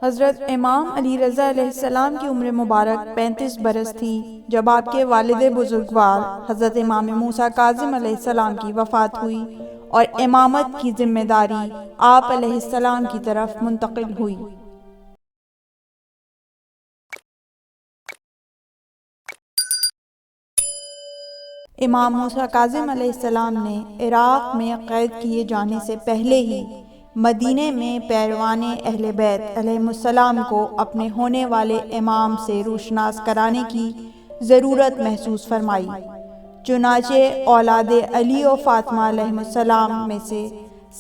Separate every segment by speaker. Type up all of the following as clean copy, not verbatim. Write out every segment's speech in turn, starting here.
Speaker 1: حضرت امام علی رضا علیہ السلام کی عمر مبارک 35 برس تھی جب آپ کے والد بزرگوار حضرت امام موسیٰ کاظم علیہ السلام کی وفات ہوئی اور امامت کی ذمہ داری آپ علیہ السلام کی طرف منتقل ہوئی۔ امام موسیٰ کاظم علیہ السلام نے عراق میں قید کیے جانے سے پہلے ہی مدینہ میں پیروان اہل بیت علیہم السلام کو اپنے ہونے والے امام سے روشناس کرانے کی ضرورت محسوس فرمائی۔ چنانچہ اولاد علی و فاطمہ علیہم السلام میں سے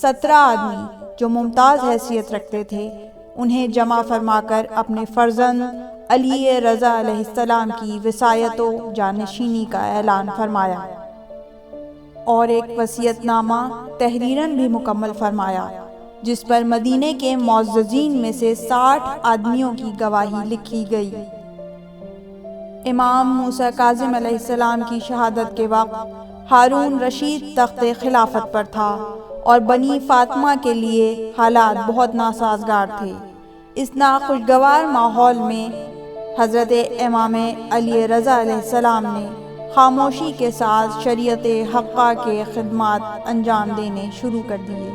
Speaker 1: 17 آدمی جو ممتاز حیثیت رکھتے تھے انہیں جمع فرما کر اپنے فرزند علی رضا علیہ السلام کی وصایت و جانشینی کا اعلان فرمایا اور ایک وصیت نامہ تحریراً بھی مکمل فرمایا جس پر مدینے کے معززین میں سے 60 آدمیوں کی گواہی لکھی گئی۔ امام موسیٰ کاظم علیہ السلام کی شہادت کے وقت ہارون رشید تخت خلافت پر تھا اور بنی فاطمہ کے لیے حالات بہت ناسازگار تھے۔ اس ناخوشگوار ماحول میں حضرت امام علی رضا علیہ السلام نے خاموشی کے ساتھ شریعت حقہ کے خدمات انجام دینے شروع کر دیے۔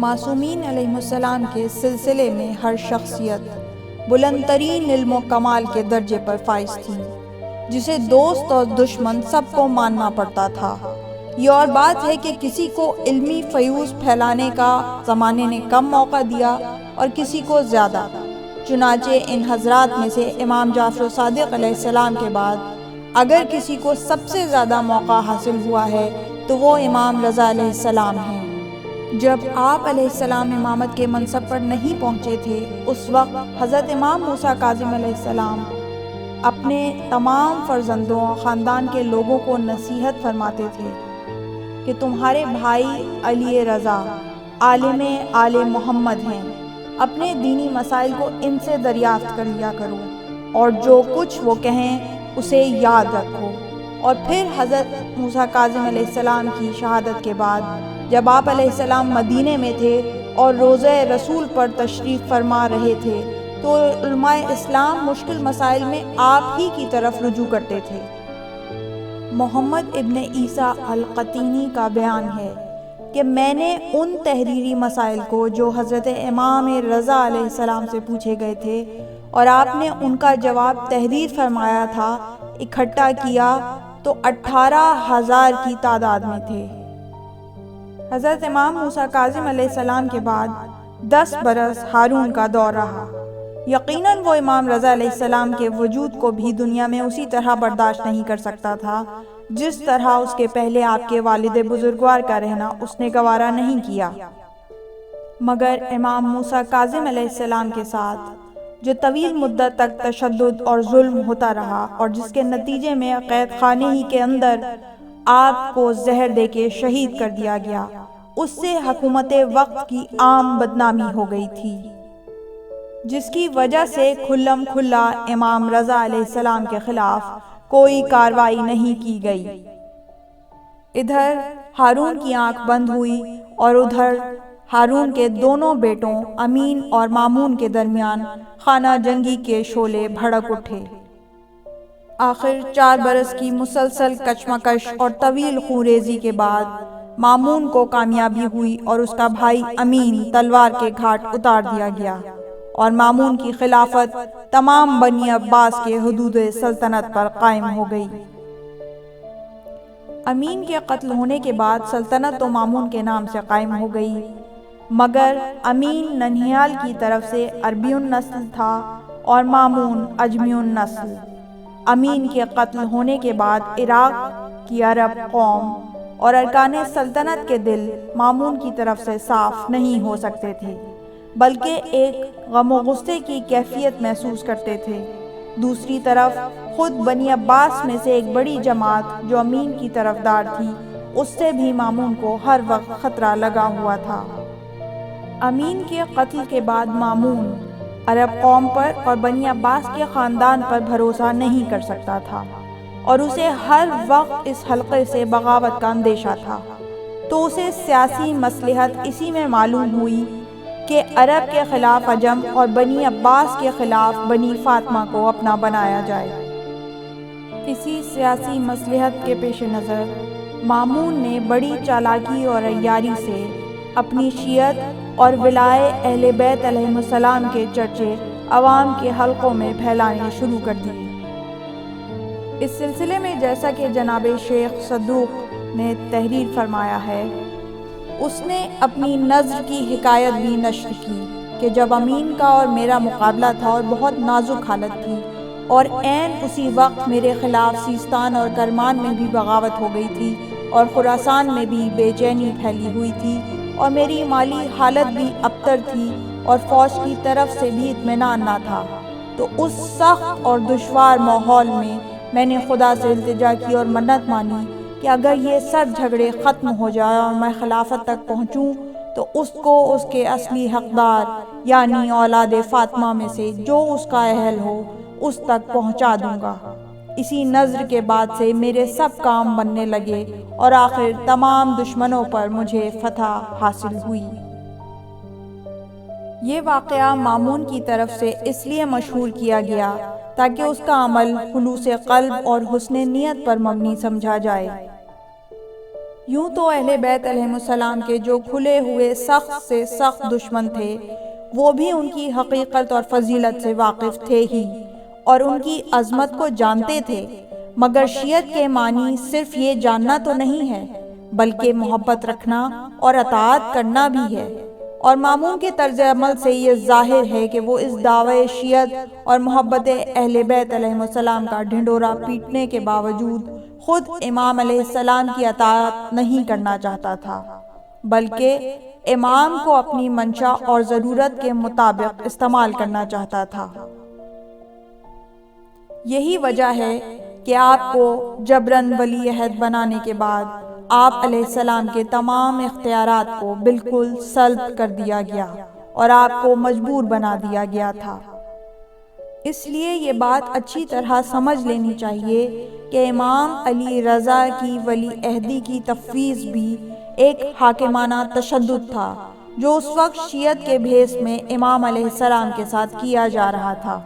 Speaker 1: معصومین علیہ السلام کے سلسلے میں ہر شخصیت بلند ترین علم و کمال کے درجے پر فائز تھی جسے دوست اور دشمن سب کو ماننا پڑتا تھا۔ یہ اور بات ہے کہ کسی کو علمی فیوز پھیلانے کا زمانے نے کم موقع دیا اور کسی کو زیادہ۔ چنانچہ ان حضرات میں سے امام جعفر صادق علیہ السلام کے بعد اگر کسی کو سب سے زیادہ موقع حاصل ہوا ہے تو وہ امام رضا علیہ السلام ہیں۔ جب آپ علیہ السلام امامت کے منصب پر نہیں پہنچے تھے اس وقت حضرت امام موسیٰ کاظم علیہ السلام اپنے تمام فرزندوں اور خاندان کے لوگوں کو نصیحت فرماتے تھے کہ تمہارے بھائی علی رضا عالم آل محمد ہیں، اپنے دینی مسائل کو ان سے دریافت کر لیا کرو اور جو کچھ وہ کہیں اسے یاد رکھو۔ اور پھر حضرت موسیٰ کاظم علیہ السلام کی شہادت کے بعد جب آپ علیہ السلام مدینہ میں تھے اور روضہ رسول پر تشریف فرما رہے تھے تو علماء اسلام مشکل مسائل میں آپ ہی کی طرف رجوع کرتے تھے۔ محمد ابن عیسیٰ القطینی کا بیان ہے کہ میں نے ان تحریری مسائل کو جو حضرت امام رضا علیہ السلام سے پوچھے گئے تھے اور آپ نے ان کا جواب تحریر فرمایا تھا اکٹھا کیا تو 18,000 کی تعداد میں تھے۔ حضرت امام موسیٰ کاظم علیہ السلام کے بعد 10 برس ہارون کا دور رہا۔ یقیناً وہ امام رضا علیہ السلام کے وجود کو بھی دنیا میں اسی طرح برداشت نہیں کر سکتا تھا جس طرح اس کے پہلے آپ کے والد بزرگوار کا رہنا اس نے گوارا نہیں کیا۔ مگر امام موسیٰ کاظم علیہ السلام کے ساتھ جو طویل مدت تک تشدد اور ظلم ہوتا رہا اور جس کے نتیجے میں قید خانے ہی کے اندر آپ کو زہر دے کے شہید کر دیا گیا، اس سے حکومت وقت کی عام بدنامی ہو گئی تھی جس کی وجہ سے کھلم کھلا امام رضا علیہ السلام کے خلاف کوئی کارروائی نہیں کی گئی۔ ادھر ہارون کی آنکھ بند ہوئی اور ادھر ہارون کے دونوں بیٹوں امین اور مامون کے درمیان خانہ جنگی کے شعلے بھڑک اٹھے۔ آخر 4 برس کی مسلسل کشمکش اور طویل خونریزی کے بعد مامون کو کامیابی ہوئی اور اس کا بھائی امین تلوار کے گھاٹ اتار دیا گیا اور مامون کی خلافت تمام بنی عباس کے حدود سلطنت پر قائم ہو گئی۔ امین کے قتل ہونے کے بعد سلطنت تو مامون کے نام سے قائم ہو گئی، مگر امین ننہیال کی طرف سے عربی النسل تھا اور مامون عجمی النسل۔ امین کے قتل ہونے کے بعد عراق کی عرب قوم اور ارکان سلطنت کے دل مامون کی طرف سے صاف نہیں ہو سکتے تھے بلکہ ایک غم و غصے کی کیفیت محسوس کرتے تھے۔ دوسری طرف خود بنی عباس میں سے ایک بڑی جماعت جو امین کی طرفدار تھی اس سے بھی مامون کو ہر وقت خطرہ لگا ہوا تھا۔ امین کے قتل کے بعد مامون عرب قوم پر اور بنی عباس کے خاندان پر بھروسہ نہیں کر سکتا تھا اور اسے ہر وقت اس حلقے سے بغاوت کا اندیشہ تھا، تو اسے سیاسی مصلحت اسی میں معلوم ہوئی کہ عرب کے خلاف عجم اور بنی عباس کے خلاف بنی فاطمہ کو اپنا بنایا جائے۔ اسی سیاسی مصلحت کے پیش نظر مامون نے بڑی چالاکی اور عیاری سے اپنی شیعت اور ولائے اہل بیت علیہم السلام کے چرچے عوام کے حلقوں میں پھیلانے شروع کر دیے۔ اس سلسلے میں جیسا کہ جناب شیخ صدوق نے تحریر فرمایا ہے، اس نے اپنی نظر کی حکایت بھی نشر کی کہ جب امین کا اور میرا مقابلہ تھا اور بہت نازک حالت تھی، اور عین اسی وقت میرے خلاف سیستان اور کرمان میں بھی بغاوت ہو گئی تھی اور خراسان میں بھی بے چینی پھیلی ہوئی تھی اور میری مالی حالت بھی ابتر تھی اور فوج کی طرف سے بھی اطمینان نہ تھا، تو اس سخت اور دشوار ماحول میں نے خدا سے التجا کی اور منت مانی کہ اگر یہ سب جھگڑے ختم ہو جائے اور میں خلافت تک پہنچوں تو اس کو اس کے اصلی حقدار یعنی اولاد فاطمہ میں سے جو اس کا اہل ہو اس تک پہنچا دوں گا۔ اسی نظر کے بعد سے میرے سب کام بننے لگے اور آخر تمام دشمنوں پر مجھے فتح حاصل ہوئی۔ یہ واقعہ مامون کی طرف سے اس لیے مشہور کیا گیا تاکہ اس کا عمل خلوص قلب اور حسن نیت پر مبنی سمجھا جائے۔ یوں تو اہل بیت علیہم السلام کے جو کھلے ہوئے سخت سے سخت دشمن تھے، وہ بھی ان کی حقیقت اور فضیلت سے واقف تھے ہی اور ان کی عظمت کو جانتے تھے، مگر شیعت کے معنی صرف یہ جاننا تو نہیں ہے بلکہ محبت رکھنا اور اطاعت کرنا بھی ہے، اور مامون کے طرز عمل سے یہ ظاہر ہے کہ وہ اس دعوے شیعت اور محبت اہل بیت علیہم السلام کا ڈھنڈورا پیٹنے کے باوجود خود امام علیہ السلام کی اطاعت نہیں کرنا چاہتا تھا، بلکہ امام کو اپنی منشا اور ضرورت کے مطابق استعمال کرنا چاہتا تھا۔ یہی وجہ ہے کہ آپ کو جبراً ولی عہد بنانے کے بعد آپ علیہ السلام کے تمام اختیارات کو بالکل سلب کر دیا گیا اور آپ کو مجبور بنا دیا گیا تھا۔ اس لیے یہ بات اچھی طرح سمجھ لینی چاہیے کہ امام علی رضا کی ولی عہدی کی تفویض بھی ایک حاکمانہ تشدد تھا جو اس وقت شیعت کے بھیس میں امام علیہ السلام کے ساتھ کیا جا رہا تھا۔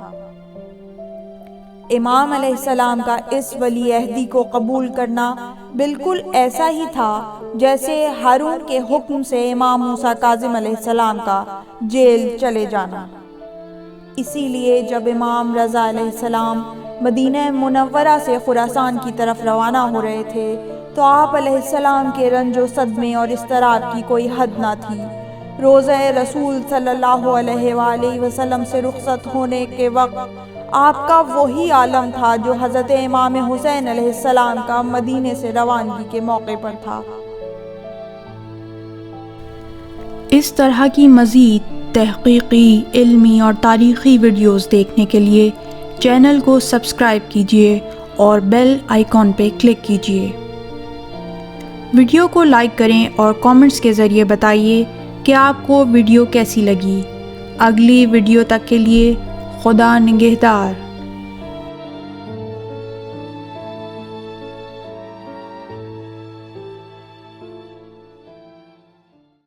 Speaker 1: امام علیہ السلام کا اس ولی عہدی کو قبول کرنا بالکل ایسا ہی تھا جیسے ہارون کے حکم سے امام موسیٰ کاظم علیہ السلام کا جیل چلے جانا۔ اسی لیے جب امام رضا علیہ السلام مدینہ منورہ سے خراسان کی طرف روانہ ہو رہے تھے تو آپ علیہ السلام کے رنج و صدمے اور اضطراب کی کوئی حد نہ تھی۔ روضہ رسول صلی اللہ علیہ وآلہ وسلم سے رخصت ہونے کے وقت آپ کا وہی عالم تھا جو حضرت امام حسین علیہ السلام کا مدینے سے روانگی کے موقع پر تھا۔
Speaker 2: اس طرح کی مزید تحقیقی، علمی اور تاریخی ویڈیوز دیکھنے کے لیے چینل کو سبسکرائب کیجیے اور بیل آئیکن پہ کلک کیجیے۔ ویڈیو کو لائک کریں اور کامنٹس کے ذریعے بتائیے کہ آپ کو ویڈیو کیسی لگی۔ اگلی ویڈیو تک کے لیے خدا نگہدار۔